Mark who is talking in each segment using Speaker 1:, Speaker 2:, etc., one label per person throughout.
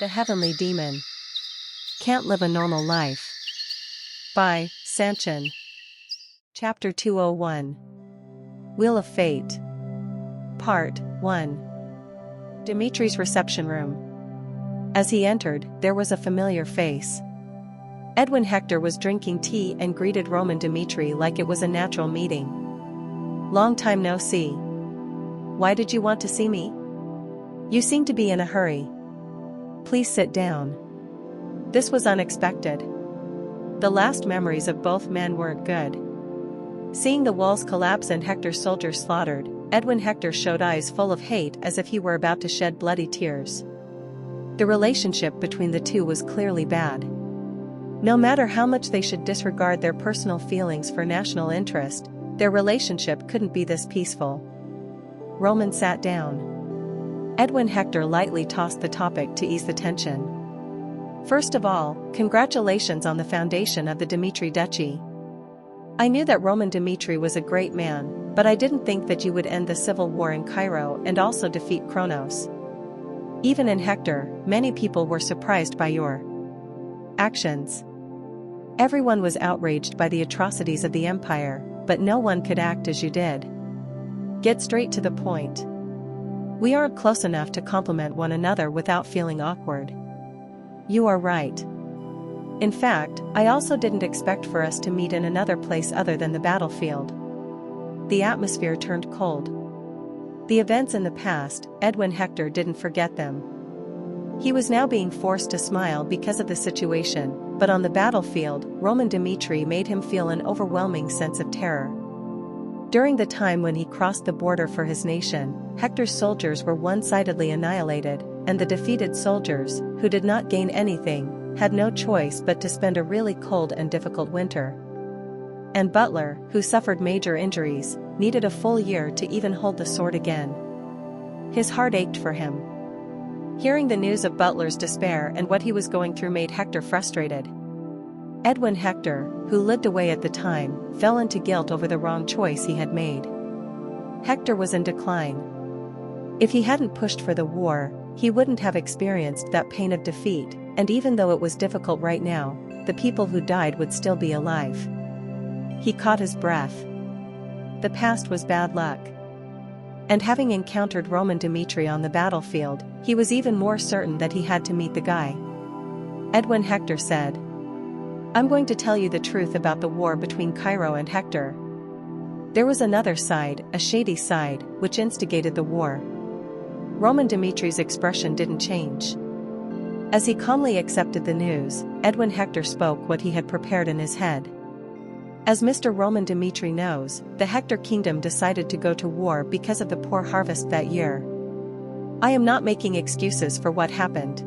Speaker 1: The Heavenly Demon. Can't Live a Normal Life. By Sanchin. Chapter 201. Wheel of Fate. Part 1. Dimitri's reception room. As he entered, there was a familiar face. Edwin Hector was drinking tea and greeted Roman Dimitri like it was a natural meeting. "Long time no see. Why did you want to see me? You seem to be in a hurry. Please sit down." This was unexpected. The last memories of both men weren't good. Seeing the walls collapse and Hector's soldiers slaughtered, Edwin Hector showed eyes full of hate as if he were about to shed bloody tears. The relationship between the two was clearly bad. No matter how much they should disregard their personal feelings for national interest, their relationship couldn't be this peaceful. Roman sat down. Edwin Hector lightly tossed the topic to ease the tension. "First of all, congratulations on the foundation of the Dimitri Duchy. I knew that Roman Dimitri was a great man, but I didn't think that you would end the civil war in Cairo and also defeat Kronos. Even in Hector, many people were surprised by your actions. Everyone was outraged by the atrocities of the empire, but no one could act as you did. Get straight to the point. We aren't close enough to compliment one another without feeling awkward." "You are right. In fact, I also didn't expect for us to meet in another place other than the battlefield." The atmosphere turned cold. The events in the past, Edwin Hector didn't forget them. He was now being forced to smile because of the situation, but on the battlefield, Roman Dimitri made him feel an overwhelming sense of terror. During the time when he crossed the border for his nation, Hector's soldiers were one-sidedly annihilated, and the defeated soldiers, who did not gain anything, had no choice but to spend a really cold and difficult winter. And Butler, who suffered major injuries, needed a full year to even hold the sword again. His heart ached for him. Hearing the news of Butler's despair and what he was going through made Hector frustrated. Edwin Hector, who lived away at the time, fell into guilt over the wrong choice he had made. Hector was in decline. If he hadn't pushed for the war, he wouldn't have experienced that pain of defeat, and even though it was difficult right now, the people who died would still be alive. He caught his breath. The past was bad luck. And having encountered Roman Dimitri on the battlefield, he was even more certain that he had to meet the guy. Edwin Hector said, "I'm going to tell you the truth about the war between Cairo and Hector. There was another side, a shady side, which instigated the war." Roman Dimitri's expression didn't change. As he calmly accepted the news, Edwin Hector spoke what he had prepared in his head. "As Mr. Roman Dimitri knows, the Hector kingdom decided to go to war because of the poor harvest that year. I am not making excuses for what happened.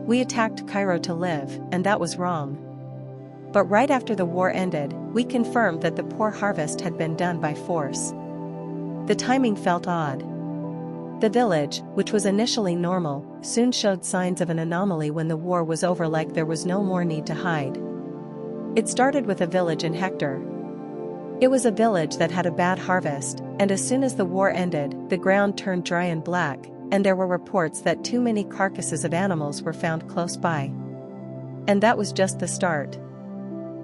Speaker 1: We attacked Cairo to live, and that was wrong. But right after the war ended, we confirmed that the poor harvest had been done by force. The timing felt odd. The village, which was initially normal, soon showed signs of an anomaly when the war was over, like there was no more need to hide. It started with a village in Hector. It was a village that had a bad harvest, and as soon as the war ended, the ground turned dry and black, and there were reports that too many carcasses of animals were found close by. And that was just the start.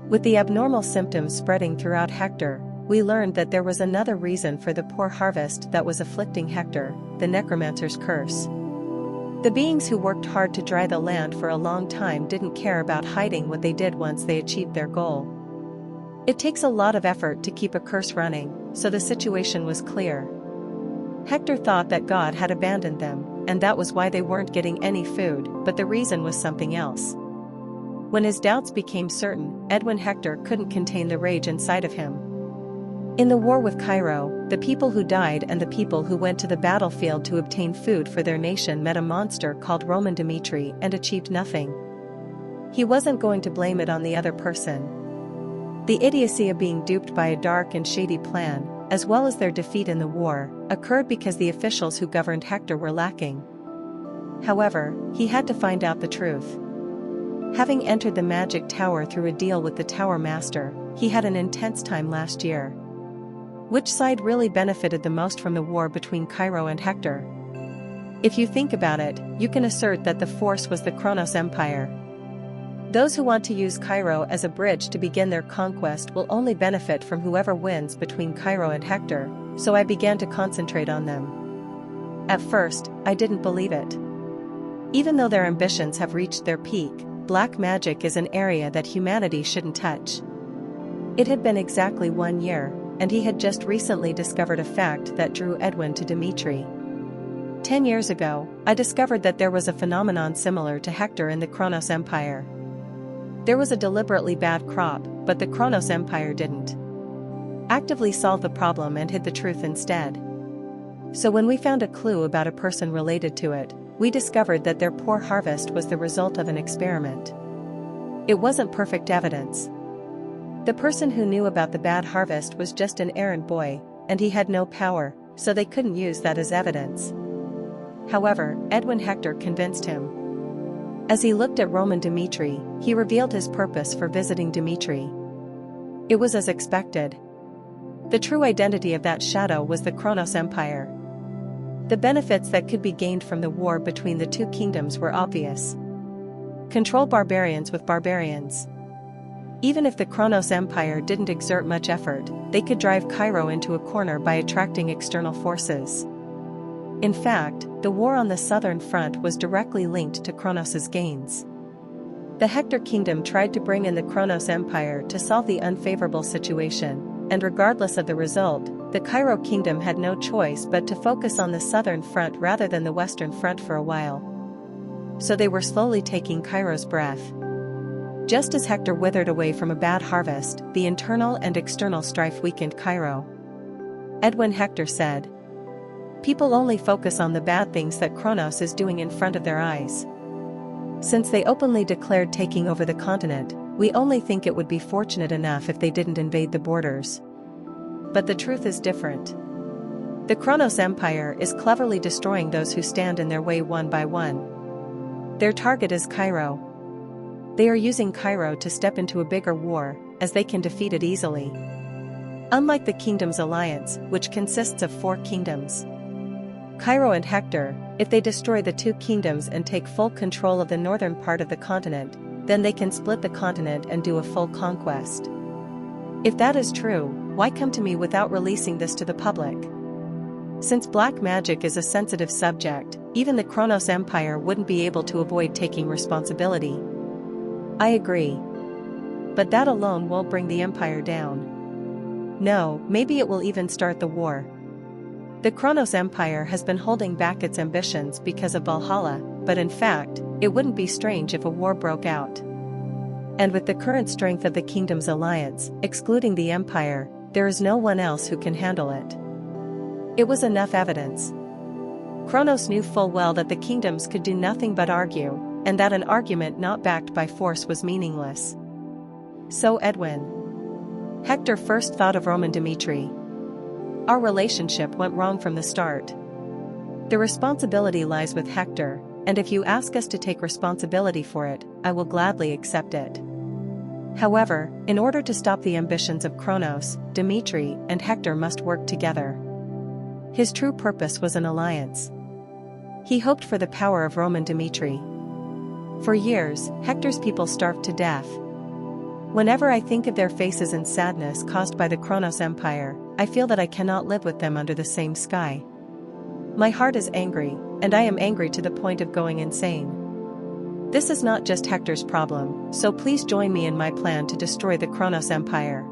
Speaker 1: With the abnormal symptoms spreading throughout Hector, we learned that there was another reason for the poor harvest that was afflicting Hector, the necromancer's curse. The beings who worked hard to dry the land for a long time didn't care about hiding what they did once they achieved their goal. It takes a lot of effort to keep a curse running, so the situation was clear. Hector thought that God had abandoned them, and that was why they weren't getting any food, but the reason was something else. When his doubts became certain, Edwin Hector couldn't contain the rage inside of him. In the war with Cairo, the people who died and the people who went to the battlefield to obtain food for their nation met a monster called Roman Dimitri and achieved nothing. He wasn't going to blame it on the other person. The idiocy of being duped by a dark and shady plan, as well as their defeat in the war, occurred because the officials who governed Hector were lacking. However, he had to find out the truth. Having entered the magic tower through a deal with the tower master, he had an intense time last year. Which side really benefited the most from the war between Cairo and Hector? If you think about it, you can assert that the force was the Kronos Empire. Those who want to use Cairo as a bridge to begin their conquest will only benefit from whoever wins between Cairo and Hector, so I began to concentrate on them. At first, I didn't believe it. Even though their ambitions have reached their peak, black magic is an area that humanity shouldn't touch. It had been exactly 1 year, and he had just recently discovered a fact that drew Edwin to Dmitri. 10 years ago, I discovered that there was a phenomenon similar to Hector in the Kronos Empire. There was a deliberately bad crop, but the Kronos Empire didn't actively solve the problem and hid the truth instead. So when we found a clue about a person related to it, we discovered that their poor harvest was the result of an experiment. It wasn't perfect evidence. The person who knew about the bad harvest was just an errand boy, and he had no power, so they couldn't use that as evidence. However, Edwin Hector convinced him. As he looked at Roman Dmitri, he revealed his purpose for visiting Dmitri. It was as expected. The true identity of that shadow was the Kronos Empire. The benefits that could be gained from the war between the two kingdoms were obvious. Control barbarians with barbarians. Even if the Kronos Empire didn't exert much effort, they could drive Cairo into a corner by attracting external forces. In fact, the war on the southern front was directly linked to Kronos' gains. The Hector kingdom tried to bring in the Kronos Empire to solve the unfavorable situation, and regardless of the result, the Cairo kingdom had no choice but to focus on the southern front rather than the western front for a while. So they were slowly taking Cairo's breath. Just as Hector withered away from a bad harvest, the internal and external strife weakened Cairo. Edwin Hector said, "People only focus on the bad things that Kronos is doing in front of their eyes. Since they openly declared taking over the continent, we only think it would be fortunate enough if they didn't invade the borders. But the truth is different. The Kronos Empire is cleverly destroying those who stand in their way one by one. Their target is Cairo. They are using Cairo to step into a bigger war, as they can defeat it easily. Unlike the Kingdoms Alliance, which consists of 4 kingdoms, Cairo and Hector, if they destroy the 2 kingdoms and take full control of the northern part of the continent, then they can split the continent and do a full conquest. If that is true, why come to me without releasing this to the public? Since black magic is a sensitive subject, even the Kronos Empire wouldn't be able to avoid taking responsibility." I agree. But that alone won't bring the empire down. No, maybe it will even start the war. The Kronos Empire has been holding back its ambitions because of Valhalla, but in fact, it wouldn't be strange if a war broke out. And with the current strength of the Kingdoms Alliance, excluding the Empire, there is no one else who can handle it. It was enough evidence. Kronos knew full well that the kingdoms could do nothing but argue, and that an argument not backed by force was meaningless. So Edwin Hector first thought of Roman Dmitri. Our relationship went wrong from the start. The responsibility lies with Hector, and if you ask us to take responsibility for it, I will gladly accept it. However, in order to stop the ambitions of Kronos, Dmitri and Hector must work together. His true purpose was an alliance. He hoped for the power of Roman Dmitri. For years, Hector's people starved to death. Whenever I think of their faces in sadness caused by the Kronos Empire, I feel that I cannot live with them under the same sky. My heart is angry, and I am angry to the point of going insane. This is not just Hector's problem, so please join me in my plan to destroy the Kronos Empire."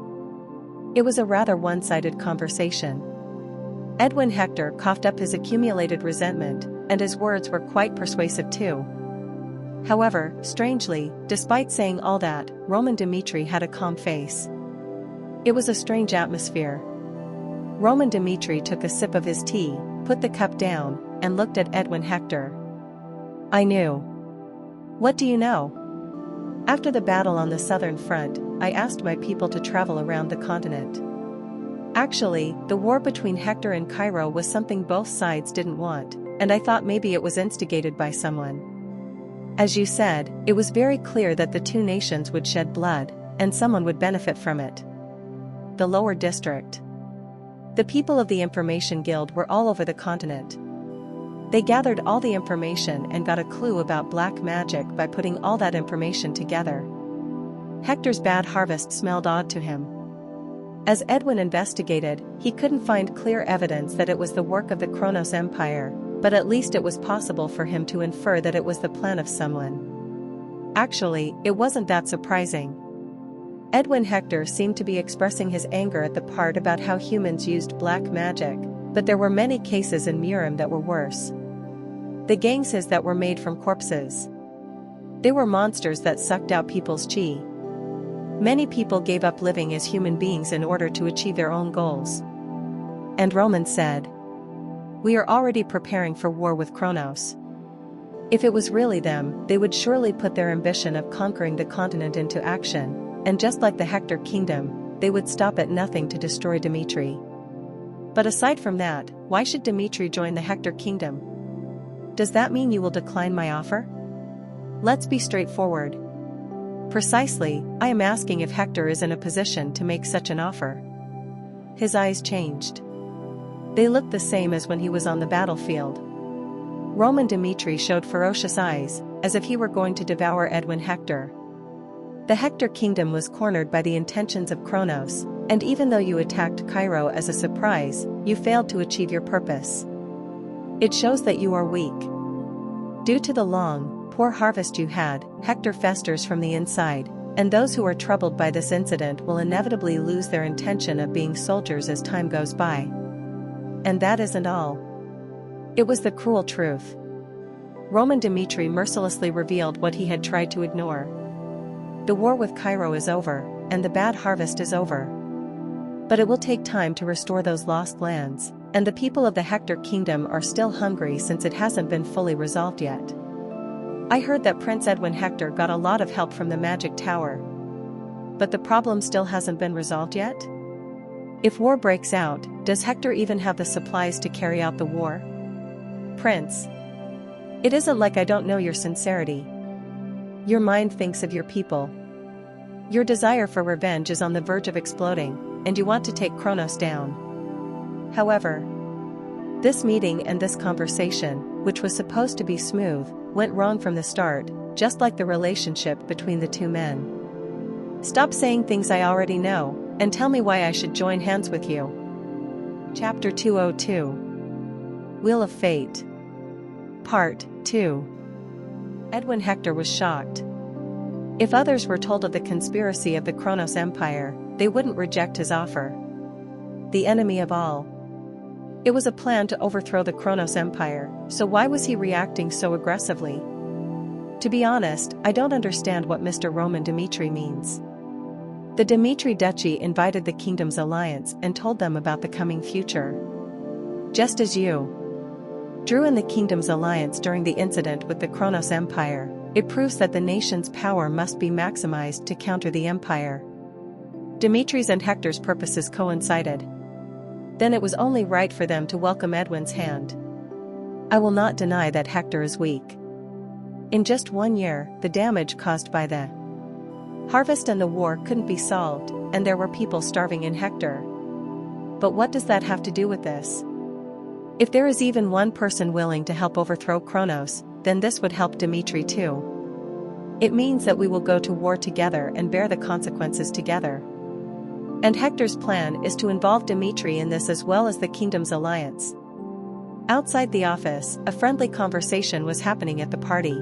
Speaker 1: It was a rather one-sided conversation. Edwin Hector coughed up his accumulated resentment, and his words were quite persuasive too. However, strangely, despite saying all that, Roman Dmitri had a calm face. It was a strange atmosphere. Roman Dmitri took a sip of his tea, put the cup down, and looked at Edwin Hector. "I knew." "What do you know?" "After the battle on the southern front, I asked my people to travel around the continent. Actually, the war between Hector and Cairo was something both sides didn't want, and I thought maybe it was instigated by someone. As you said, it was very clear that the 2 nations would shed blood, and someone would benefit from it. The lower district. The people of the Information Guild were all over the continent. They gathered all the information and got a clue about black magic by putting all that information together. Hector's bad harvest smelled odd to him. As Edwin investigated, he couldn't find clear evidence that it was the work of the Kronos Empire, but at least it was possible for him to infer that it was the plan of someone. Actually, it wasn't that surprising. Edwin Hector seemed to be expressing his anger at the part about how humans used black magic, but there were many cases in Murim that were worse. The gangsters that were made from corpses. They were monsters that sucked out people's chi. Many people gave up living as human beings in order to achieve their own goals. And Roman said, "We are already preparing for war with Kronos. If it was really them, they would surely put their ambition of conquering the continent into action, and just like the Hector kingdom, they would stop at nothing to destroy Dimitri." But aside from that, why should Dimitri join the Hector kingdom? Does that mean you will decline my offer? Let's be straightforward. Precisely, I am asking if Hector is in a position to make such an offer. His eyes changed. They looked the same as when he was on the battlefield. Roman Dimitri showed ferocious eyes, as if he were going to devour Edwin Hector. The Hector kingdom was cornered by the intentions of Kronos, and even though you attacked Cairo as a surprise, you failed to achieve your purpose. It shows that you are weak. Due to the long, poor harvest you had, Hector festers from the inside, and those who are troubled by this incident will inevitably lose their intention of being soldiers as time goes by. And that isn't all. It was the cruel truth. Roman Dimitri mercilessly revealed what he had tried to ignore. The war with Cairo is over, and the bad harvest is over. But it will take time to restore those lost lands, and the people of the Hector kingdom are still hungry since it hasn't been fully resolved yet. I heard that Prince Edwin Hector got a lot of help from the magic tower. But the problem still hasn't been resolved yet? If war breaks out, does Hector even have the supplies to carry out the war? Prince. It isn't like I don't know your sincerity. Your mind thinks of your people. Your desire for revenge is on the verge of exploding, and you want to take Kronos down. However, this meeting and this conversation, which was supposed to be smooth, went wrong from the start, just like the relationship between the two men. Stop saying things I already know, and tell me why I should join hands with you. Chapter 202. Wheel of Fate. Part 2. Edwin Hector was shocked. If others were told of the conspiracy of the Kronos Empire, they wouldn't reject his offer. The enemy of all. It was a plan to overthrow the Kronos Empire, so why was he reacting so aggressively? To be honest, I don't understand what Mr. Roman Dimitri means. The Dimitri Duchy invited the kingdom's alliance and told them about the coming future. Just as you drew in the kingdom's alliance during the incident with the Kronos Empire, it proves that the nation's power must be maximized to counter the empire. Dimitri's and Hector's purposes coincided. Then it was only right for them to welcome Edwin's hand. I will not deny that Hector is weak. In just 1 year, the damage caused by the harvest and the war couldn't be solved, and there were people starving in Hector. But what does that have to do with this? If there is even one person willing to help overthrow Kronos, then this would help Dimitri too. It means that we will go to war together and bear the consequences together. And Hector's plan is to involve Dimitri in this as well as the kingdom's alliance. Outside the office, a friendly conversation was happening at the party.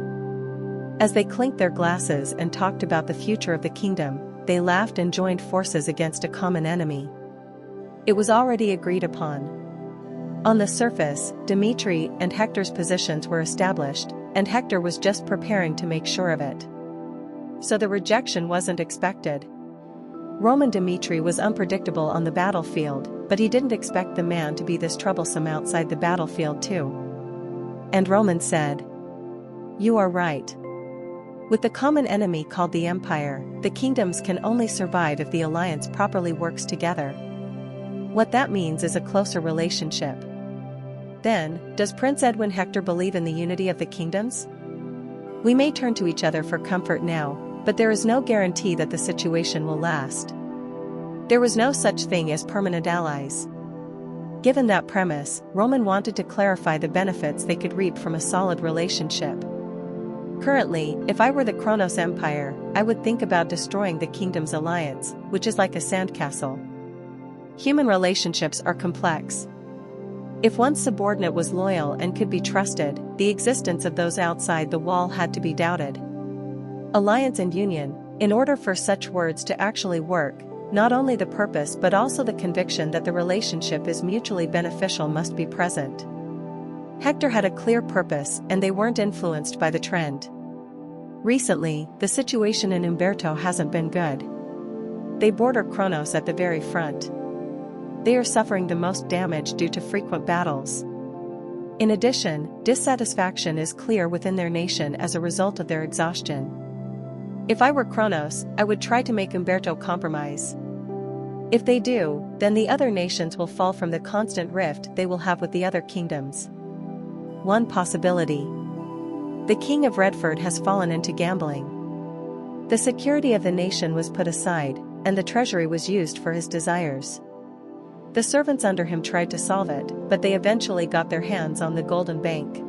Speaker 1: As they clinked their glasses and talked about the future of the kingdom, they laughed and joined forces against a common enemy. It was already agreed upon. On the surface, Dimitri and Hector's positions were established, and Hector was just preparing to make sure of it. So the rejection wasn't expected. Roman Dimitri was unpredictable on the battlefield, but he didn't expect the man to be this troublesome outside the battlefield too. And Roman said, "You are right. With the common enemy called the Empire, the kingdoms can only survive if the alliance properly works together. What that means is a closer relationship." Then, does Prince Edwin Hector believe in the unity of the kingdoms? We may turn to each other for comfort now, but there is no guarantee that the situation will last. There was no such thing as permanent allies. Given that premise, Roman wanted to clarify the benefits they could reap from a solid relationship. Currently, if I were the Kronos Empire, I would think about destroying the kingdom's alliance, which is like a sandcastle. Human relationships are complex. If one's subordinate was loyal and could be trusted, the existence of those outside the wall had to be doubted. Alliance and union, in order for such words to actually work, not only the purpose but also the conviction that the relationship is mutually beneficial must be present. Hector had a clear purpose and they weren't influenced by the trend. Recently, the situation in Umberto hasn't been good. They border Kronos at the very front. They are suffering the most damage due to frequent battles. In addition, dissatisfaction is clear within their nation as a result of their exhaustion. If I were Kronos, I would try to make Umberto compromise. If they do, then the other nations will fall from the constant rift they will have with the other kingdoms. One possibility. The king of Redford has fallen into gambling. The security of the nation was put aside, and the treasury was used for his desires. The servants under him tried to solve it, but they eventually got their hands on the Golden Bank.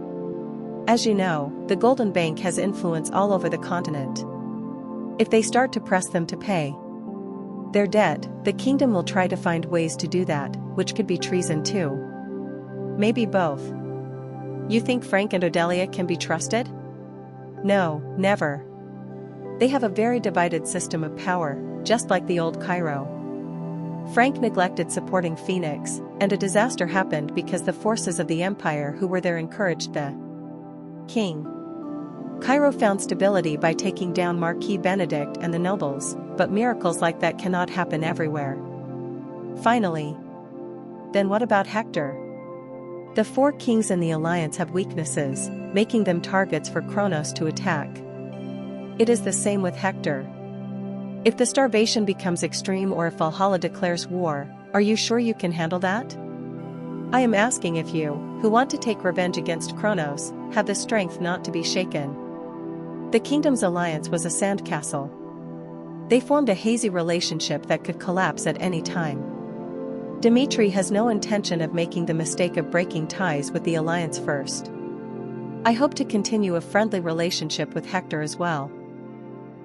Speaker 1: As you know, the Golden Bank has influence all over the continent. If they start to press them to pay their debt, the kingdom will try to find ways to do that, which could be treason too. Maybe both. You think Frank and Odelia can be trusted? No, never. They have a very divided system of power, just like the old Cairo. Frank neglected supporting Phoenix, and a disaster happened because the forces of the empire who were there encouraged the king. Cairo found stability by taking down Marquis Benedict and the nobles, but miracles like that cannot happen everywhere. Finally. Then what about Hector? The four kings in the alliance have weaknesses, making them targets for Kronos to attack. It is the same with Hector. If the starvation becomes extreme or if Valhalla declares war, are you sure you can handle that? I am asking if you, who want to take revenge against Kronos, have the strength not to be shaken. The kingdom's alliance was a sandcastle. They formed a hazy relationship that could collapse at any time. Dmitri has no intention of making the mistake of breaking ties with the alliance first. I hope to continue a friendly relationship with Hector as well.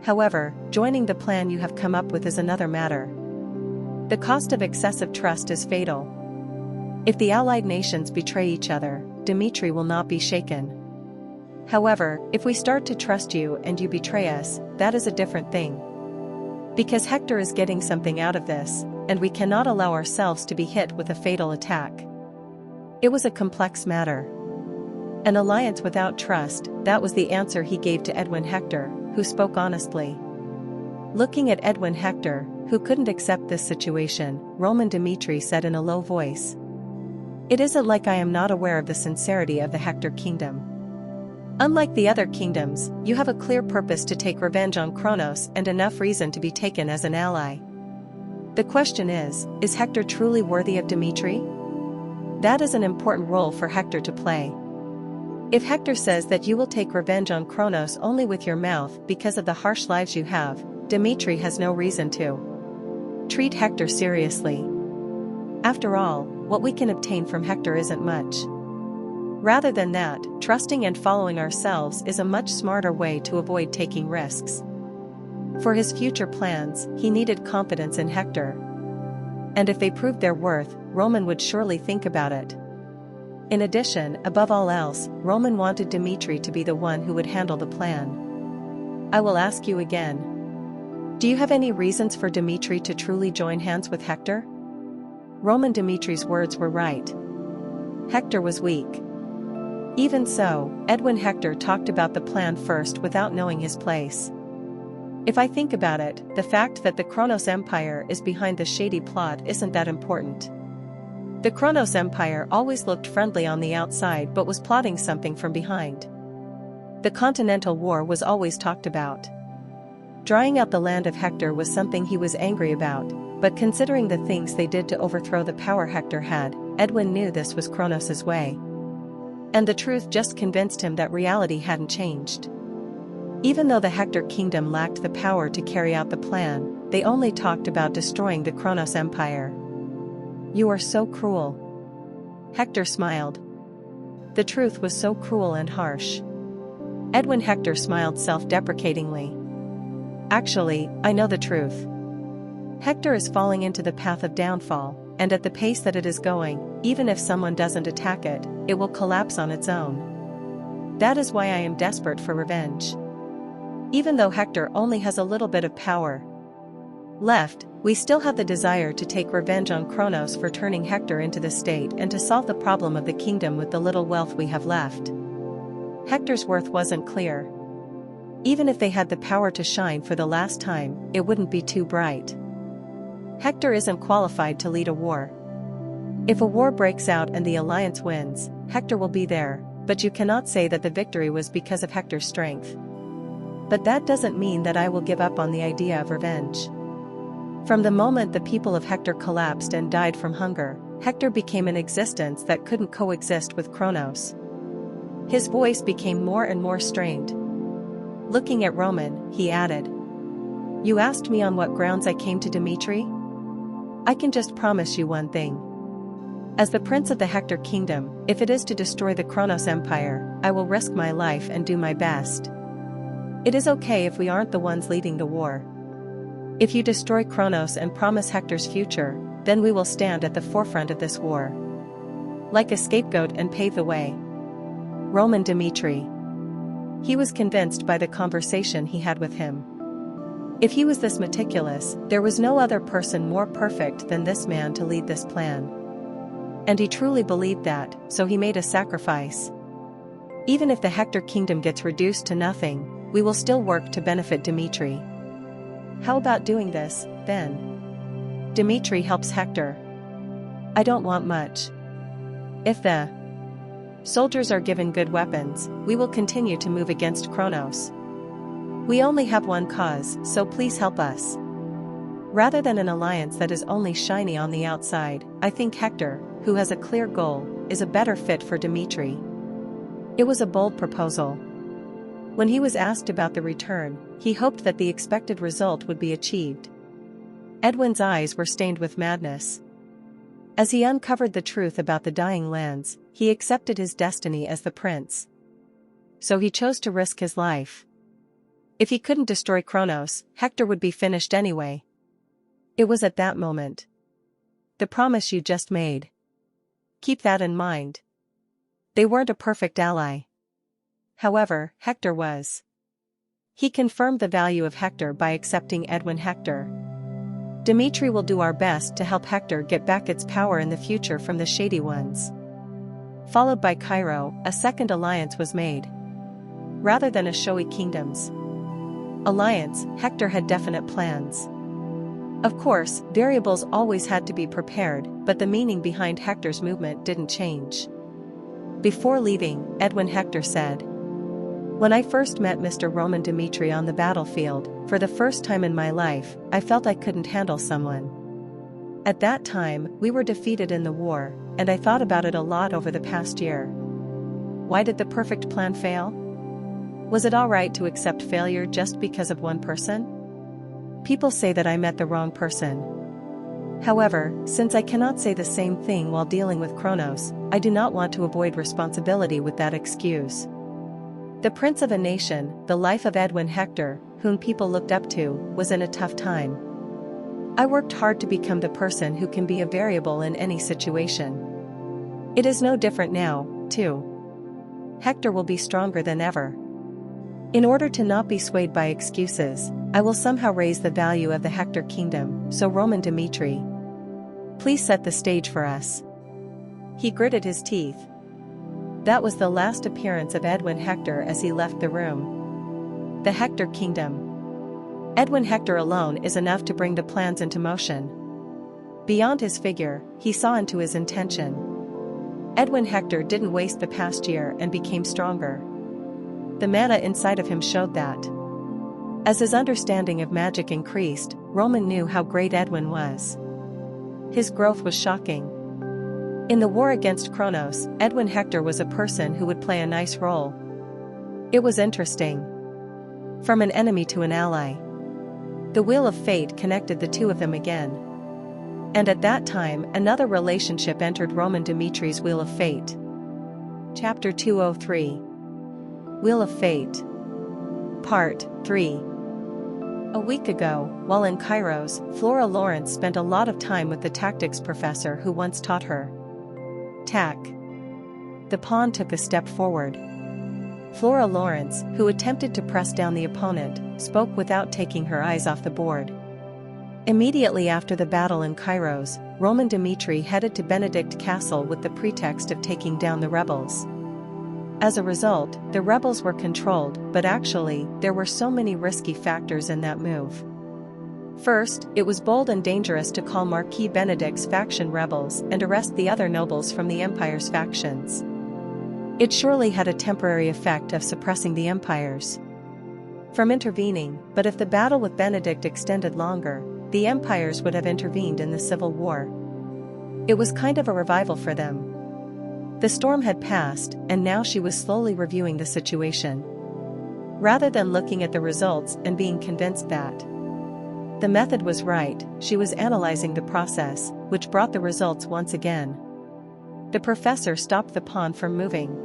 Speaker 1: However, joining the plan you have come up with is another matter. The cost of excessive trust is fatal. If the allied nations betray each other, Dmitri will not be shaken. However, if we start to trust you and you betray us, that is a different thing. Because Hector is getting something out of this, and we cannot allow ourselves to be hit with a fatal attack. It was a complex matter. An alliance without trust, that was the answer he gave to Edwin Hector, who spoke honestly. Looking at Edwin Hector, who couldn't accept this situation, Roman Dmitri said in a low voice. It isn't like I am not aware of the sincerity of the Hector kingdom. Unlike the other kingdoms, you have a clear purpose to take revenge on Kronos and enough reason to be taken as an ally. The question is Hector truly worthy of Dmitri? That is an important role for Hector to play. If Hector says that you will take revenge on Kronos only with your mouth because of the harsh lives you have, Dmitri has no reason to treat Hector seriously. After all, what we can obtain from Hector isn't much. Rather than that, trusting and following ourselves is a much smarter way to avoid taking risks. For his future plans, he needed confidence in Hector. And if they proved their worth, Roman would surely think about it. In addition, above all else, Roman wanted Dmitri to be the one who would handle the plan. I will ask you again. Do you have any reasons for Dmitri to truly join hands with Hector? Roman Dmitri's words were right. Hector was weak. Even so, Edwin Hector talked about the plan first without knowing his place. If I think about it, the fact that the Kronos Empire is behind the shady plot isn't that important. The Kronos Empire always looked friendly on the outside but was plotting something from behind. The Continental War was always talked about. Drying out the land of Hector was something he was angry about, but considering the things they did to overthrow the power Hector had, Edwin knew this was Kronos' way. And the truth just convinced him that reality hadn't changed. Even though the Hector kingdom lacked the power to carry out the plan, they only talked about destroying the Kronos Empire. You are so cruel. Hector smiled. The truth was so cruel and harsh. Edwin Hector smiled self-deprecatingly. Actually, I know the truth. Hector is falling into the path of downfall, and at the pace that it is going, even if someone doesn't attack it, it will collapse on its own. That is why I am desperate for revenge. Even though Hector only has a little bit of power left, we still have the desire to take revenge on Kronos for turning Hector into the state and to solve the problem of the kingdom with the little wealth we have left. Hector's worth wasn't clear. Even if they had the power to shine for the last time, it wouldn't be too bright. Hector isn't qualified to lead a war. If a war breaks out and the alliance wins, Hector will be there, but you cannot say that the victory was because of Hector's strength. But that doesn't mean that I will give up on the idea of revenge. From the moment the people of Hector collapsed and died from hunger, Hector became an existence that couldn't coexist with Kronos. His voice became more and more strained. Looking at Roman, he added, "You asked me on what grounds I came to Dimitri? I can just promise you one thing. As the prince of the Hector kingdom, if it is to destroy the Kronos empire, I will risk my life and do my best. It is okay if we aren't the ones leading the war. If you destroy Kronos and promise Hector's future, then we will stand at the forefront of this war. Like a scapegoat and pave the way." Roman Dimitri. He was convinced by the conversation he had with him. If he was this meticulous, there was no other person more perfect than this man to lead this plan. And he truly believed that, so he made a sacrifice. Even if the Hector kingdom gets reduced to nothing, we will still work to benefit Dimitri. How about doing this, then? Dimitri helps Hector. I don't want much. If the soldiers are given good weapons, we will continue to move against Kronos. We only have one cause, so please help us. Rather than an alliance that is only shiny on the outside, I think Hector, who has a clear goal, is a better fit for Dimitri. It was a bold proposal. When he was asked about the return, he hoped that the expected result would be achieved. Edwin's eyes were stained with madness. As he uncovered the truth about the dying lands, he accepted his destiny as the prince. So he chose to risk his life. If he couldn't destroy Kronos, Hector would be finished anyway. It was at that moment. The promise you just made. Keep that in mind. They weren't a perfect ally. However, Hector was. He confirmed the value of Hector by accepting Edwin Hector. Dimitri will do our best to help Hector get back its power in the future from the shady ones. Followed by Cairo, a second alliance was made. Rather than a showy kingdoms alliance, Hector had definite plans. Of course, variables always had to be prepared, but the meaning behind Hector's movement didn't change. Before leaving, Edwin Hector said, "When I first met Mr. Roman Dimitri on the battlefield, for the first time in my life, I felt I couldn't handle someone. At that time, we were defeated in the war, and I thought about it a lot over the past year. Why did the perfect plan fail? Was it alright to accept failure just because of one person? People say that I met the wrong person. However, since I cannot say the same thing while dealing with Kronos, I do not want to avoid responsibility with that excuse. The prince of a nation, the life of Edwin Hector, whom people looked up to, was in a tough time. I worked hard to become the person who can be a variable in any situation. It is no different now, too. Hector will be stronger than ever. In order to not be swayed by excuses, I will somehow raise the value of the Hector kingdom, so Roman Dimitri, please set the stage for us." He gritted his teeth. That was the last appearance of Edwin Hector as he left the room. The Hector kingdom. Edwin Hector alone is enough to bring the plans into motion. Beyond his figure, he saw into his intention. Edwin Hector didn't waste the past year and became stronger. The mana inside of him showed that. As his understanding of magic increased, Roman knew how great Edwin was. His growth was shocking. In the war against Kronos, Edwin Hector was a person who would play a nice role. It was interesting. From an enemy to an ally. The wheel of fate connected the two of them again. And at that time, another relationship entered Roman Dimitri's Wheel of Fate. Chapter 203. Wheel of Fate. Part 3. A week ago, while in Kairos, Flora Lawrence spent a lot of time with the tactics professor who once taught her. Tack. The pawn took a step forward. Flora Lawrence, who attempted to press down the opponent, spoke without taking her eyes off the board. Immediately after the battle in Kairos, Roman Dimitri headed to Benedict Castle with the pretext of taking down the rebels. As a result, the rebels were controlled, but actually, there were so many risky factors in that move. First, it was bold and dangerous to call Marquis Benedict's faction rebels and arrest the other nobles from the Empire's factions. It surely had a temporary effect of suppressing the Empires from intervening, but if the battle with Benedict extended longer, the Empires would have intervened in the Civil War. It was kind of a revival for them. The storm had passed, and now she was slowly reviewing the situation. Rather than looking at the results and being convinced that the method was right, she was analyzing the process, which brought the results once again. The professor stopped the pawn from moving.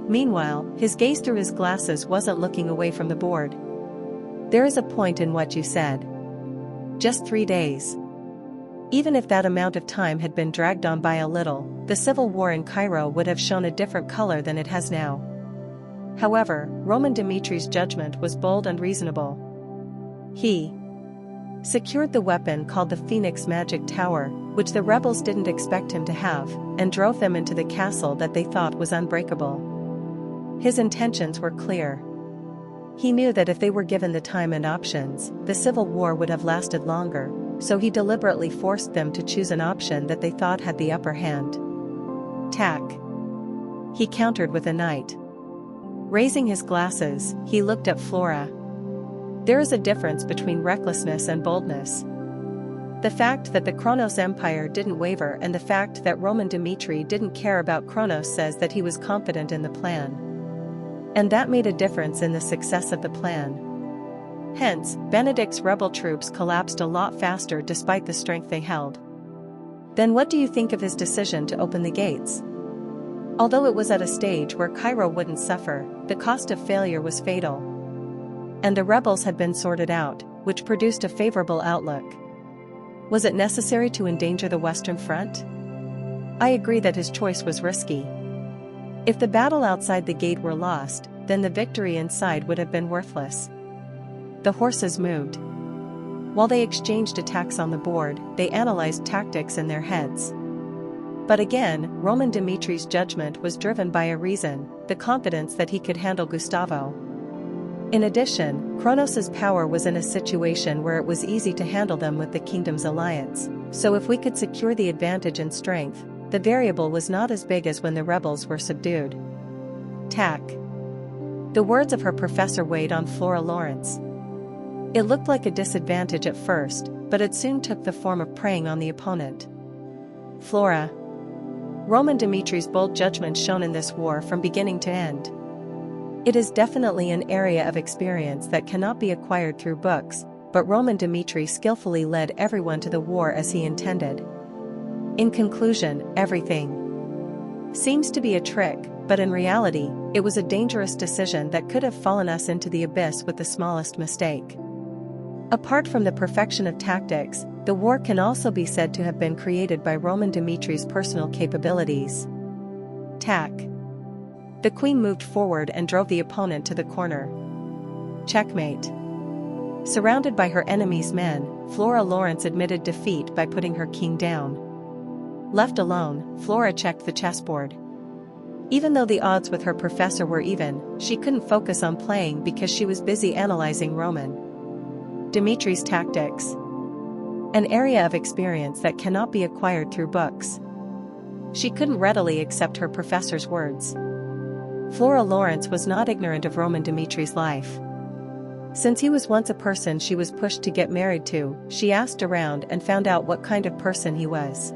Speaker 1: Meanwhile, his gaze through his glasses wasn't looking away from the board. "There is a point in what you said. Just 3 days." Even if that amount of time had been dragged on by a little, the civil war in Cairo would have shown a different color than it has now. However, Roman Dimitri's judgment was bold and reasonable. He secured the weapon called the Phoenix Magic Tower, which the rebels didn't expect him to have, and drove them into the castle that they thought was unbreakable. His intentions were clear. He knew that if they were given the time and options, the civil war would have lasted longer, so he deliberately forced them to choose an option that they thought had the upper hand. Tack. He countered with a knight. Raising his glasses, he looked at Flora. There is a difference between recklessness and boldness. The fact that the Kronos Empire didn't waver and the fact that Roman Dimitri didn't care about Kronos says that he was confident in the plan. And that made a difference in the success of the plan. Hence, Benedict's rebel troops collapsed a lot faster despite the strength they held. Then what do you think of his decision to open the gates? Although it was at a stage where Cairo wouldn't suffer, the cost of failure was fatal. And the rebels had been sorted out, which produced a favorable outlook. Was it necessary to endanger the Western Front? I agree that his choice was risky. If the battle outside the gate were lost, then the victory inside would have been worthless. The horses moved. While they exchanged attacks on the board, they analyzed tactics in their heads. But again, Roman Dimitri's judgment was driven by a reason, the confidence that he could handle Gustavo. In addition, Kronos' power was in a situation where it was easy to handle them with the kingdom's alliance, so if we could secure the advantage in strength, the variable was not as big as when the rebels were subdued. Tack. The words of her professor weighed on Flora Lawrence. It looked like a disadvantage at first, but it soon took the form of preying on the opponent. Flora. Roman Dimitri's bold judgment shone in this war from beginning to end. It is definitely an area of experience that cannot be acquired through books, but Roman Dimitri skillfully led everyone to the war as he intended. In conclusion, everything seems to be a trick, but in reality, it was a dangerous decision that could have fallen us into the abyss with the smallest mistake. Apart from the perfection of tactics, the war can also be said to have been created by Roman Dimitri's personal capabilities. Tack. The queen moved forward and drove the opponent to the corner. Checkmate. Surrounded by her enemy's men, Flora Lawrence admitted defeat by putting her king down. Left alone, Flora checked the chessboard. Even though the odds with her professor were even, she couldn't focus on playing because she was busy analyzing Roman Dimitri's tactics. An area of experience that cannot be acquired through books. She couldn't readily accept her professor's words. Flora Lawrence was not ignorant of Roman Dimitri's life. Since he was once a person she was pushed to get married to, she asked around and found out what kind of person he was.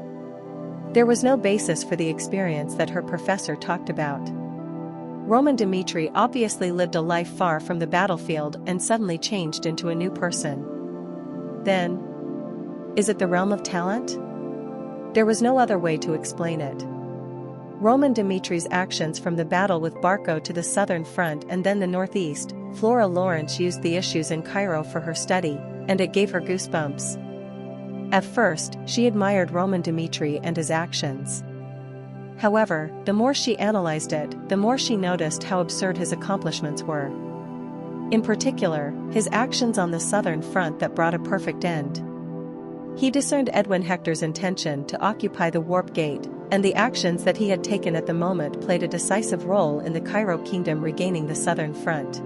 Speaker 1: There was no basis for the experience that her professor talked about. Roman Dimitri obviously lived a life far from the battlefield and suddenly changed into a new person. Then, Is it the realm of talent? There was no other way to explain it. Roman Dimitri's actions from the battle with Barco to the southern front and then the northeast, Flora Lawrence used the issues in Cairo for her study, and it gave her goosebumps. At first, she admired Roman Dimitri and his actions. However, the more she analyzed it, the more she noticed how absurd his accomplishments were. In particular, his actions on the southern front that brought a perfect end. He discerned Edwin Hector's intention to occupy the Warp Gate, and the actions that he had taken at the moment played a decisive role in the Cairo kingdom regaining the southern front.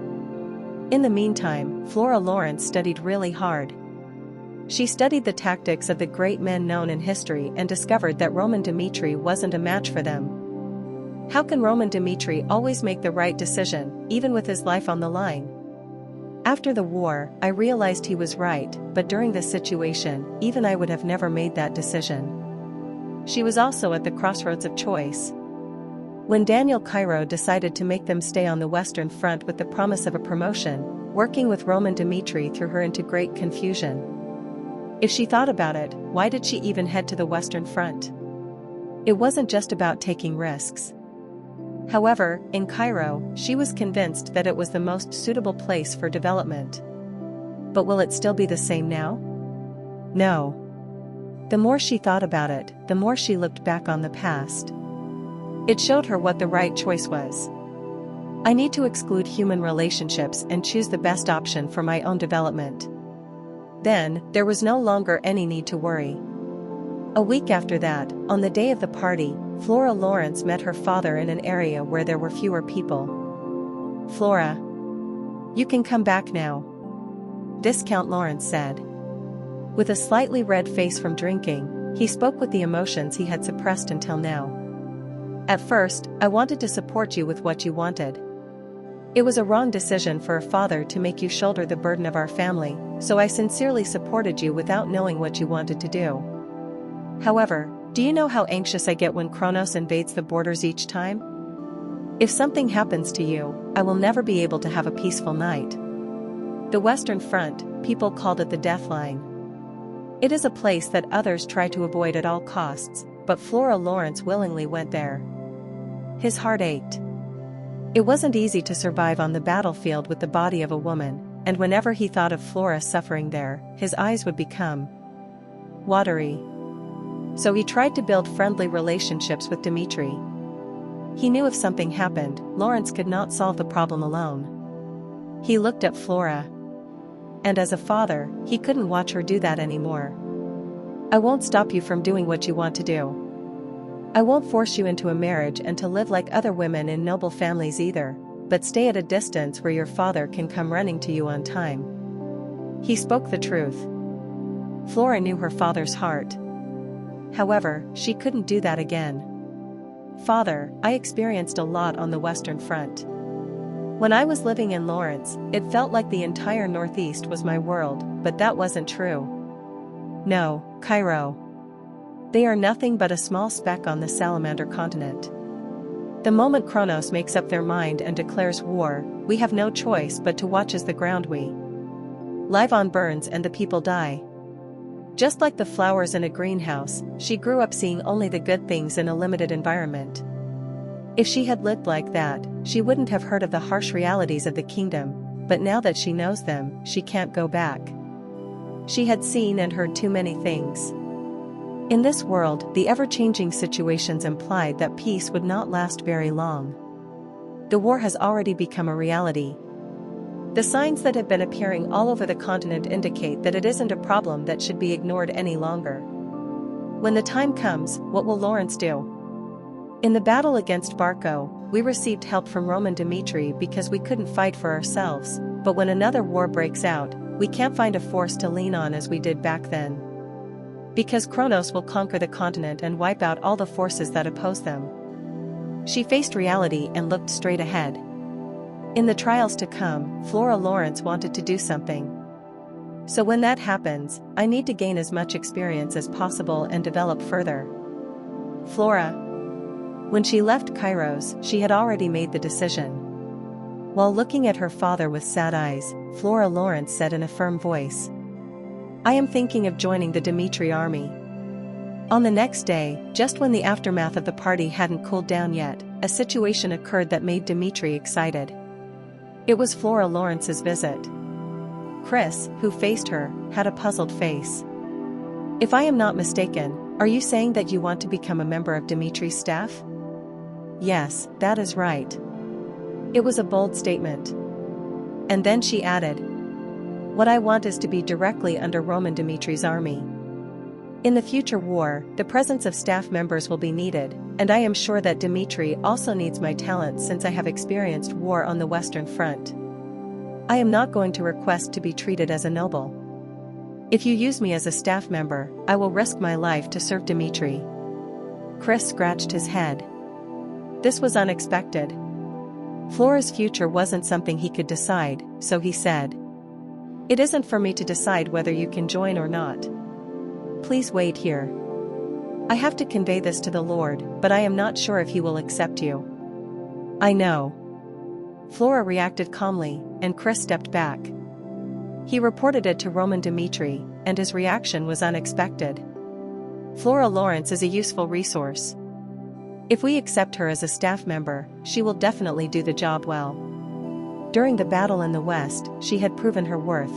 Speaker 1: In the meantime, Flora Lawrence studied really hard. She studied the tactics of the great men known in history and discovered that Roman Dimitri wasn't a match for them. How can Roman Dimitri always make the right decision, even with his life on the line? After the war, I realized he was right, but during this situation, even I would have never made that decision. She was also at the crossroads of choice. When Daniel Cairo decided to make them stay on the Western Front with the promise of a promotion, working with Roman Dimitri threw her into great confusion. If she thought about it, why did she even head to the Western Front? It wasn't just about taking risks. However, in Cairo, she was convinced that it was the most suitable place for development. But will it still be the same now? No. The more she thought about it, the more she looked back on the past. It showed her what the right choice was. I need to exclude human relationships and choose the best option for my own development. Then, there was no longer any need to worry. A week after that, on the day of the party, Flora Lawrence met her father in an area where there were fewer people. "Flora, you can come back now," Viscount Lawrence said. With a slightly red face from drinking, he spoke with the emotions he had suppressed until now. "At first, I wanted to support you with what you wanted. It was a wrong decision for a father to make you shoulder the burden of our family, so I sincerely supported you without knowing what you wanted to do. However, do you know how anxious I get when Kronos invades the borders each time? If something happens to you, I will never be able to have a peaceful night." The Western Front, people called it the Death Line. It is a place that others try to avoid at all costs, but Flora Lawrence willingly went there. His heart ached. It wasn't easy to survive on the battlefield with the body of a woman, and whenever he thought of Flora suffering there, his eyes would become watery. So he tried to build friendly relationships with Dimitri. He knew if something happened, Lawrence could not solve the problem alone. He looked at Flora. And as a father, he couldn't watch her do that anymore. "I won't stop you from doing what you want to do. I won't force you into a marriage and to live like other women in noble families either, but stay at a distance where your father can come running to you on time." He spoke the truth. Flora knew her father's heart. However, she couldn't do that again. "Father, I experienced a lot on the Western Front. When I was living in Lawrence, it felt like the entire Northeast was my world, but that wasn't true. No, Cairo. They are nothing but a small speck on the salamander continent. The moment Kronos makes up their mind and declares war, we have no choice but to watch as the ground we live on burns and the people die." Just like the flowers in a greenhouse, she grew up seeing only the good things in a limited environment. If she had lived like that, she wouldn't have heard of the harsh realities of the kingdom, but now that she knows them, she can't go back. She had seen and heard too many things. In this world, the ever-changing situations implied that peace would not last very long. The war has already become a reality. The signs that have been appearing all over the continent indicate that it isn't a problem that should be ignored any longer. When the time comes, what will Lawrence do? In the battle against Barco, we received help from Roman Dimitri because we couldn't fight for ourselves, but when another war breaks out, we can't find a force to lean on as we did back then. Because Kronos will conquer the continent and wipe out all the forces that oppose them. She faced reality and looked straight ahead. In the trials to come, Flora Lawrence wanted to do something. So when that happens, I need to gain as much experience as possible and develop further. Flora. When she left Kairos, she had already made the decision. While looking at her father with sad eyes, Flora Lawrence said in a firm voice, I am thinking of joining the Dmitri army. On the next day, just when the aftermath of the party hadn't cooled down yet, a situation occurred that made Dmitri excited. It was Flora Lawrence's visit. Chris, who faced her, had a puzzled face. If I am not mistaken, are you saying that you want to become a member of Dmitri's staff? Yes, that is right. It was a bold statement. And then she added, what I want is to be directly under Roman Dmitri's army. In the future war, the presence of staff members will be needed, and I am sure that Dmitri also needs my talents since I have experienced war on the Western Front. I am not going to request to be treated as a noble. If you use me as a staff member, I will risk my life to serve Dmitri. Chris scratched his head. This was unexpected. Flora's future wasn't something he could decide, so he said, it isn't for me to decide whether you can join or not. Please wait here. I have to convey this to the Lord, but I am not sure if he will accept you. I know. Flora reacted calmly, and Chris stepped back. He reported it to Roman Dmitri, and his reaction was unexpected. Flora Lawrence is a useful resource. If we accept her as a staff member, she will definitely do the job well. During the battle in the West, she had proven her worth.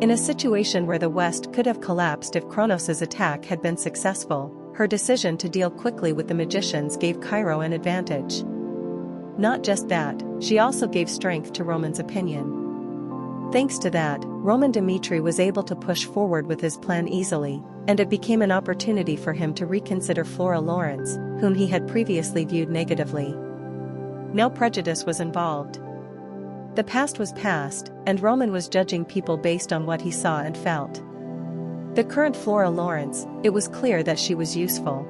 Speaker 1: In a situation where the West could have collapsed if Kronos' attack had been successful, her decision to deal quickly with the magicians gave Cairo an advantage. Not just that, she also gave strength to Roman's opinion. Thanks to that, Roman Dmitri was able to push forward with his plan easily, and it became an opportunity for him to reconsider Flora Lawrence, whom he had previously viewed negatively. No prejudice was involved. The past was past, and Roman was judging people based on what he saw and felt. The current Flora Lawrence, it was clear that she was useful.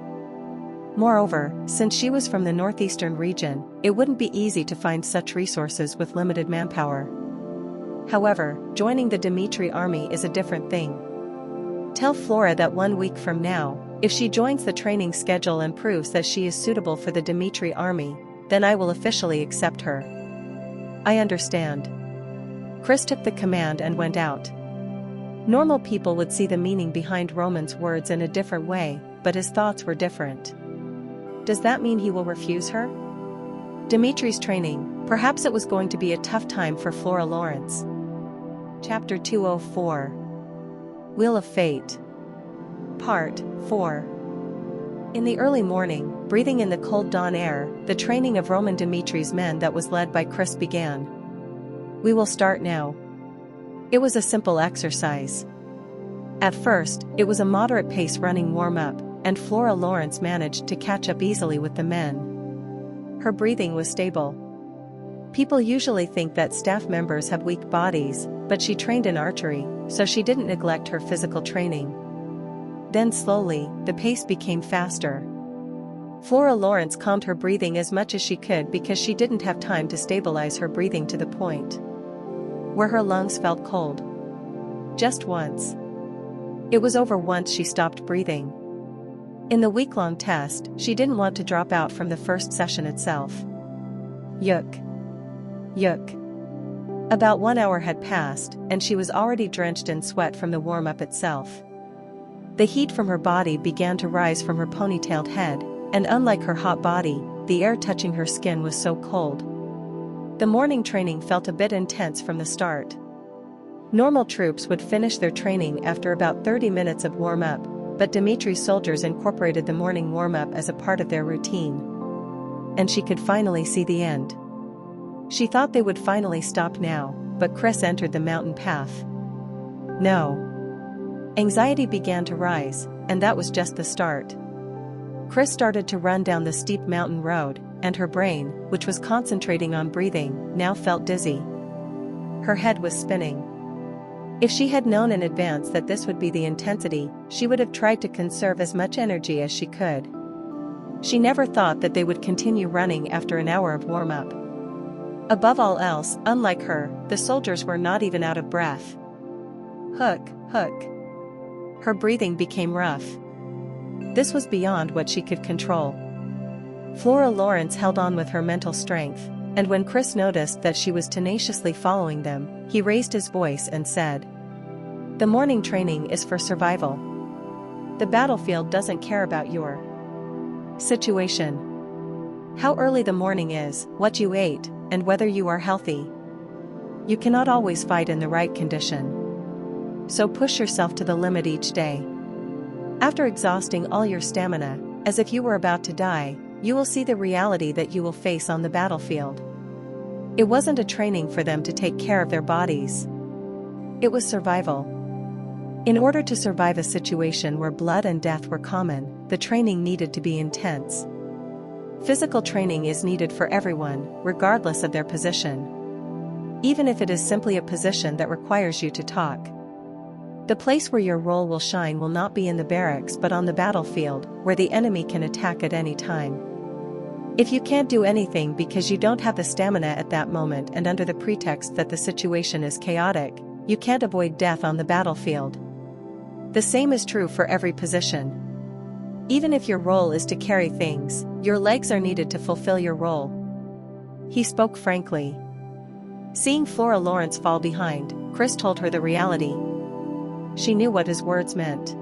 Speaker 1: Moreover, since she was from the northeastern region, it wouldn't be easy to find such resources with limited manpower. However, joining the Dmitri army is a different thing. Tell Flora that 1 week from now, if she joins the training schedule and proves that she is suitable for the Dmitri army, then I will officially accept her. I understand. Chris took the command and went out. Normal people would see the meaning behind Roman's words in a different way, but his thoughts were different. Does that mean he will refuse her? Dimitri's training, perhaps it was going to be a tough time for Flora Lawrence. Chapter 204. Wheel of Fate. Part 4. In the early morning, breathing in the cold dawn air, the training of Roman Dimitri's men that was led by Chris began. We will start now. It was a simple exercise. At first, it was a moderate pace running warm-up, and Flora Lawrence managed to catch up easily with the men. Her breathing was stable. People usually think that staff members have weak bodies, but she trained in archery, so she didn't neglect her physical training. Then slowly, the pace became faster. Flora Lawrence calmed her breathing as much as she could because she didn't have time to stabilize her breathing to the point where her lungs felt cold. Just once. It was over once she stopped breathing. In the week-long test, she didn't want to drop out from the first session itself. Yuck. Yuck. About 1 hour had passed, and she was already drenched in sweat from the warm-up itself. The heat from her body began to rise from her ponytailed head, and unlike her hot body, the air touching her skin was so cold. The morning training felt a bit intense from the start. Normal troops would finish their training after about 30 minutes of warm-up, but Dimitri's soldiers incorporated the morning warm-up as a part of their routine. And she could finally see the end. She thought they would finally stop now, but Chris entered the mountain path. No. Anxiety began to rise, and that was just the start. Chris started to run down the steep mountain road, and her brain, which was concentrating on breathing, now felt dizzy. Her head was spinning. If she had known in advance that this would be the intensity, she would have tried to conserve as much energy as she could. She never thought that they would continue running after an hour of warm-up. Above all else, unlike her, the soldiers were not even out of breath. Hook, hook. Her breathing became rough. This was beyond what she could control. Flora Lawrence held on with her mental strength, and when Chris noticed that she was tenaciously following them, he raised his voice and said, The morning training is for survival. The battlefield doesn't care about your situation. How early the morning is, what you ate, and whether you are healthy. You cannot always fight in the right condition. So push yourself to the limit each day. After exhausting all your stamina, as if you were about to die, you will see the reality that you will face on the battlefield. It wasn't a training for them to take care of their bodies. It was survival. In order to survive a situation where blood and death were common, the training needed to be intense. Physical training is needed for everyone, regardless of their position. Even if it is simply a position that requires you to talk. The place where your role will shine will not be in the barracks but on the battlefield, where the enemy can attack at any time. If you can't do anything because you don't have the stamina at that moment and under the pretext that the situation is chaotic, you can't avoid death on the battlefield. The same is true for every position. Even if your role is to carry things, your legs are needed to fulfill your role. He spoke frankly. Seeing Flora Lawrence fall behind, Chris told her the reality. She knew what his words meant.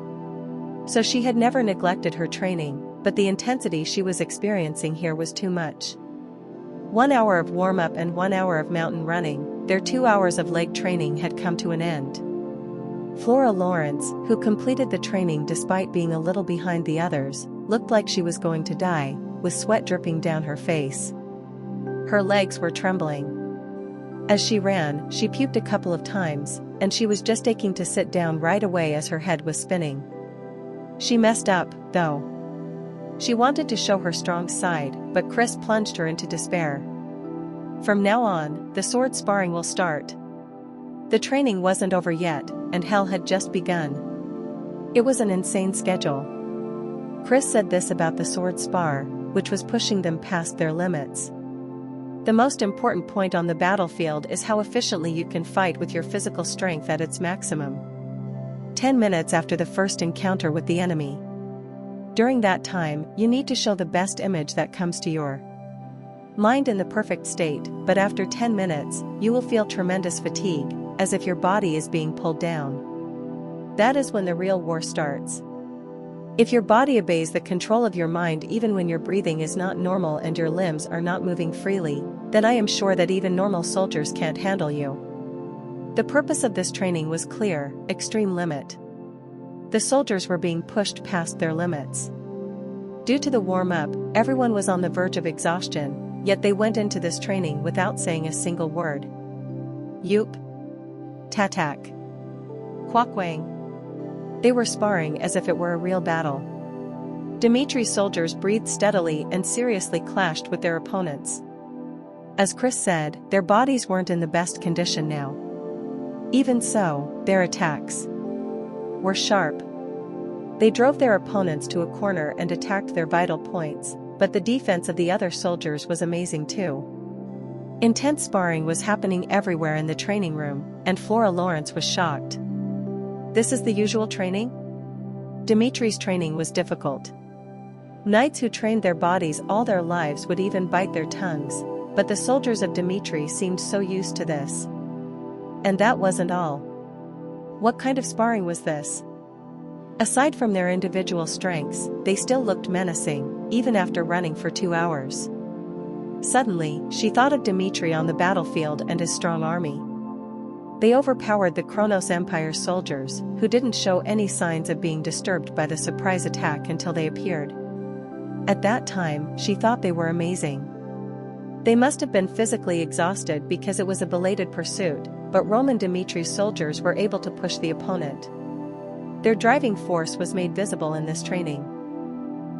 Speaker 1: So she had never neglected her training, but the intensity she was experiencing here was too much. 1 hour of warm-up and 1 hour of mountain running, their 2 hours of leg training had come to an end. Flora Lawrence, who completed the training despite being a little behind the others, looked like she was going to die, with sweat dripping down her face. Her legs were trembling. As she ran, she puked a couple of times, and she was just aching to sit down right away as her head was spinning. She messed up, though. She wanted to show her strong side, but Chris plunged her into despair. From now on, the sword sparring will start. The training wasn't over yet, and hell had just begun. It was an insane schedule. Chris said this about the sword spar, which was pushing them past their limits. The most important point on the battlefield is how efficiently you can fight with your physical strength at its maximum. 10 minutes after the first encounter with the enemy. During that time, you need to show the best image that comes to your mind in the perfect state, but after 10 minutes, you will feel tremendous fatigue, as if your body is being pulled down. That is when the real war starts. If your body obeys the control of your mind even when your breathing is not normal and your limbs are not moving freely, then I am sure that even normal soldiers can't handle you. The purpose of this training was clear: extreme limit. The soldiers were being pushed past their limits. Due to the warm-up, everyone was on the verge of exhaustion, yet they went into this training without saying a single word. Yoop. Tatak. Quackwang. They were sparring as if it were a real battle. Dimitri's soldiers breathed steadily and seriously clashed with their opponents. As Chris said, their bodies weren't in the best condition now. Even so, their attacks were sharp. They drove their opponents to a corner and attacked their vital points, but the defense of the other soldiers was amazing too. Intense sparring was happening everywhere in the training room, and Flora Lawrence was shocked. This is the usual training? Dimitri's training was difficult. Knights who trained their bodies all their lives would even bite their tongues, but the soldiers of Dimitri seemed so used to this. And that wasn't all. What kind of sparring was this? Aside from their individual strengths, they still looked menacing, even after running for 2 hours. Suddenly, she thought of Dimitri on the battlefield and his strong army. They overpowered the Kronos Empire soldiers, who didn't show any signs of being disturbed by the surprise attack until they appeared. At that time, she thought they were amazing. They must have been physically exhausted because it was a belated pursuit, but Roman Dimitri's soldiers were able to push the opponent. Their driving force was made visible in this training.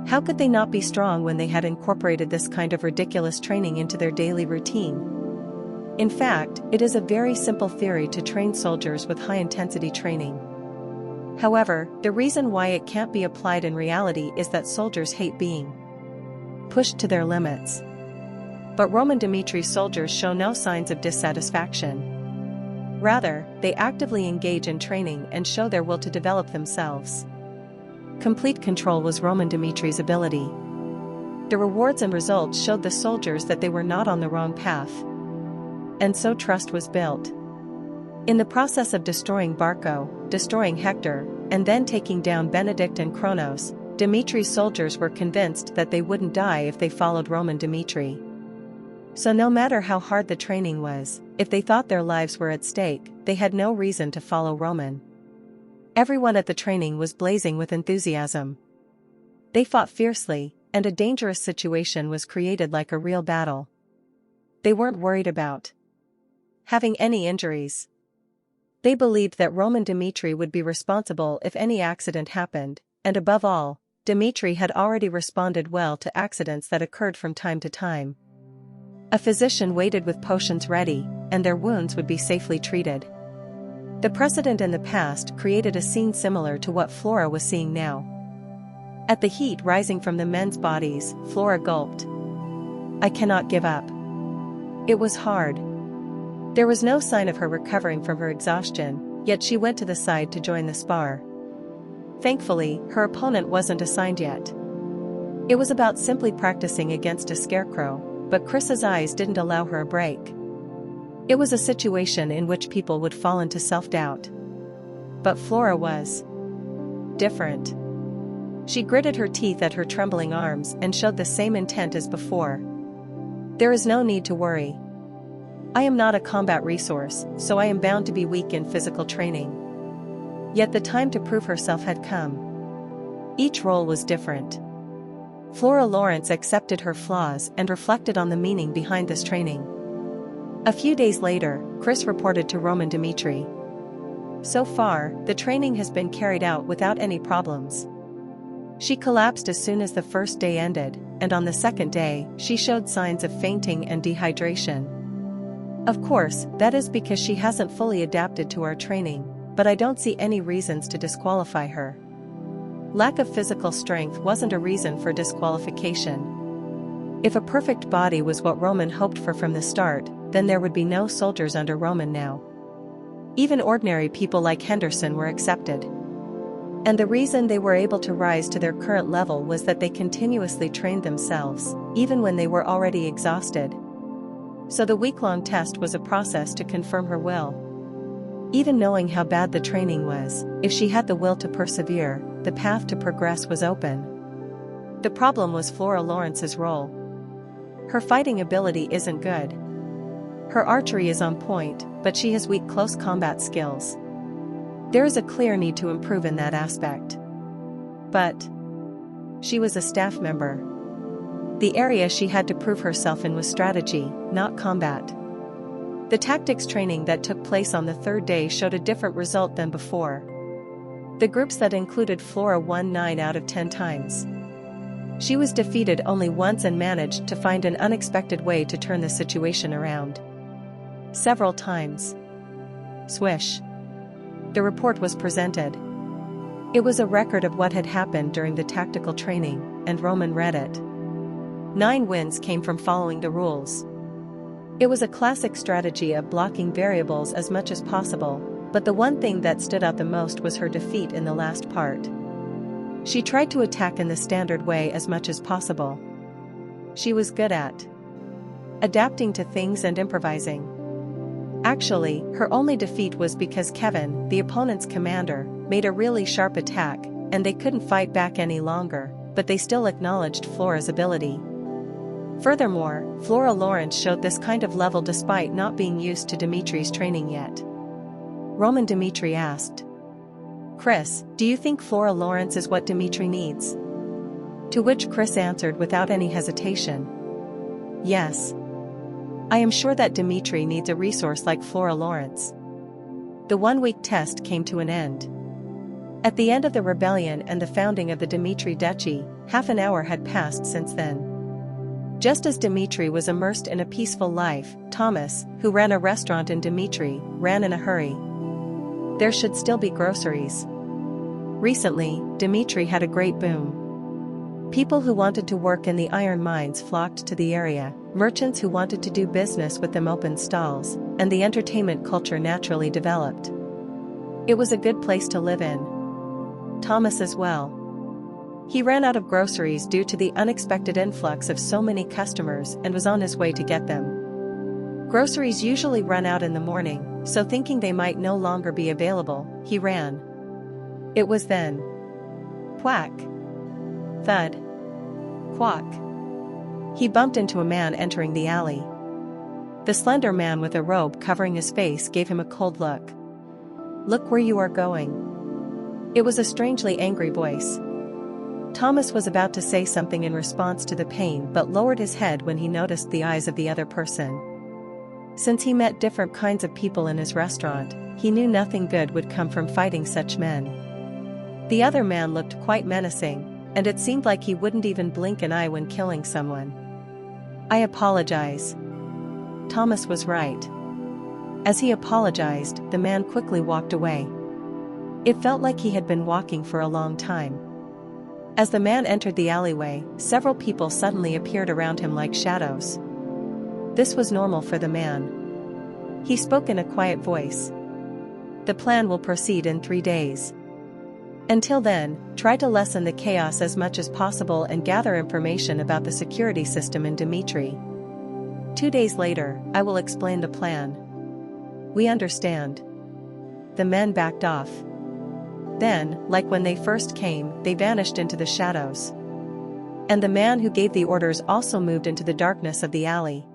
Speaker 1: How could they not be strong when they had incorporated this kind of ridiculous training into their daily routine? In fact, it is a very simple theory to train soldiers with high-intensity training. However, the reason why it can't be applied in reality is that soldiers hate being pushed to their limits. But Roman Dimitri's soldiers show no signs of dissatisfaction. Rather, they actively engage in training and show their will to develop themselves. Complete control was Roman Dimitri's ability. The rewards and results showed the soldiers that they were not on the wrong path. And so trust was built. In the process of destroying Barco, destroying Hector, and then taking down Benedict and Kronos, Dimitri's soldiers were convinced that they wouldn't die if they followed Roman Dimitri. So no matter how hard the training was, if they thought their lives were at stake, they had no reason to follow Roman. Everyone at the training was blazing with enthusiasm. They fought fiercely, and a dangerous situation was created like a real battle. They weren't worried about having any injuries. They believed that Roman Dimitri would be responsible if any accident happened, and above all, Dimitri had already responded well to accidents that occurred from time to time. A physician waited with potions ready, and their wounds would be safely treated. The precedent in the past created a scene similar to what Flora was seeing now. At the heat rising from the men's bodies, Flora gulped. "I cannot give up." It was hard. There was no sign of her recovering from her exhaustion, yet she went to the side to join the spar. Thankfully, her opponent wasn't assigned yet. It was about simply practicing against a scarecrow, but Chris's eyes didn't allow her a break. It was a situation in which people would fall into self-doubt. But Flora was different. She gritted her teeth at her trembling arms and showed the same intent as before. "There is no need to worry. I am not a combat resource, so I am bound to be weak in physical training." Yet the time to prove herself had come. Each role was different. Flora Lawrence accepted her flaws and reflected on the meaning behind this training. A few days later, Chris reported to Roman Dimitri. "So far, the training has been carried out without any problems." She collapsed as soon as the first day ended, and on the second day, she showed signs of fainting and dehydration. "Of course, that is because she hasn't fully adapted to our training, but I don't see any reasons to disqualify her." Lack of physical strength wasn't a reason for disqualification. If a perfect body was what Roman hoped for from the start, then there would be no soldiers under Roman now. Even ordinary people like Henderson were accepted. And the reason they were able to rise to their current level was that they continuously trained themselves, even when they were already exhausted. So the week-long test was a process to confirm her will. Even knowing how bad the training was, if she had the will to persevere, the path to progress was open. The problem was Flora Lawrence's role. Her fighting ability isn't good. Her archery is on point, but she has weak close combat skills. There is a clear need to improve in that aspect. But she was a staff member. The area she had to prove herself in was strategy, not combat. The tactics training that took place on the third day showed a different result than before. The groups that included Flora won 9 out of 10 times. She was defeated only once and managed to find an unexpected way to turn the situation around. Several times. Swish. The report was presented. It was a record of what had happened during the tactical training, and Roman read it. 9 wins came from following the rules. It was a classic strategy of blocking variables as much as possible, but the one thing that stood out the most was her defeat in the last part. She tried to attack in the standard way as much as possible. She was good at adapting to things and improvising. Actually, her only defeat was because Kevin, the opponent's commander, made a really sharp attack, and they couldn't fight back any longer, but they still acknowledged Flora's ability. Furthermore, Flora Lawrence showed this kind of level despite not being used to Dimitri's training yet. Roman Dimitri asked, "Chris, do you think Flora Lawrence is what Dimitri needs?" To which Chris answered without any hesitation, "Yes. I am sure that Dimitri needs a resource like Flora Lawrence." The 1-week test came to an end. At the end of the rebellion and the founding of the Dimitri Duchy, half an hour had passed since then. Just as Dimitri was immersed in a peaceful life, Thomas, who ran a restaurant in Dimitri, ran in a hurry. There should still be groceries. Recently, Dimitri had a great boom. People who wanted to work in the iron mines flocked to the area, merchants who wanted to do business with them opened stalls, and the entertainment culture naturally developed. It was a good place to live in. Thomas as well. He ran out of groceries due to the unexpected influx of so many customers and was on his way to get them. Groceries usually run out in the morning, so thinking they might no longer be available, he ran. It was then. Quack. Thud. Quack. He bumped into a man entering the alley. The slender man with a robe covering his face gave him a cold look. "Look where you are going." It was a strangely angry voice. Thomas was about to say something in response to the pain but lowered his head when he noticed the eyes of the other person. Since he met different kinds of people in his restaurant, he knew nothing good would come from fighting such men. The other man looked quite menacing, and it seemed like he wouldn't even blink an eye when killing someone. "I apologize." Thomas was right. As he apologized, the man quickly walked away. It felt like he had been walking for a long time. As the man entered the alleyway, several people suddenly appeared around him like shadows. This was normal for the man. He spoke in a quiet voice. "The plan will proceed in 3 days. Until then, try to lessen the chaos as much as possible and gather information about the security system in Dimitri. 2 days later, I will explain the plan." "We understand." The men backed off. Then, like when they first came, they vanished into the shadows. And the man who gave the orders also moved into the darkness of the alley.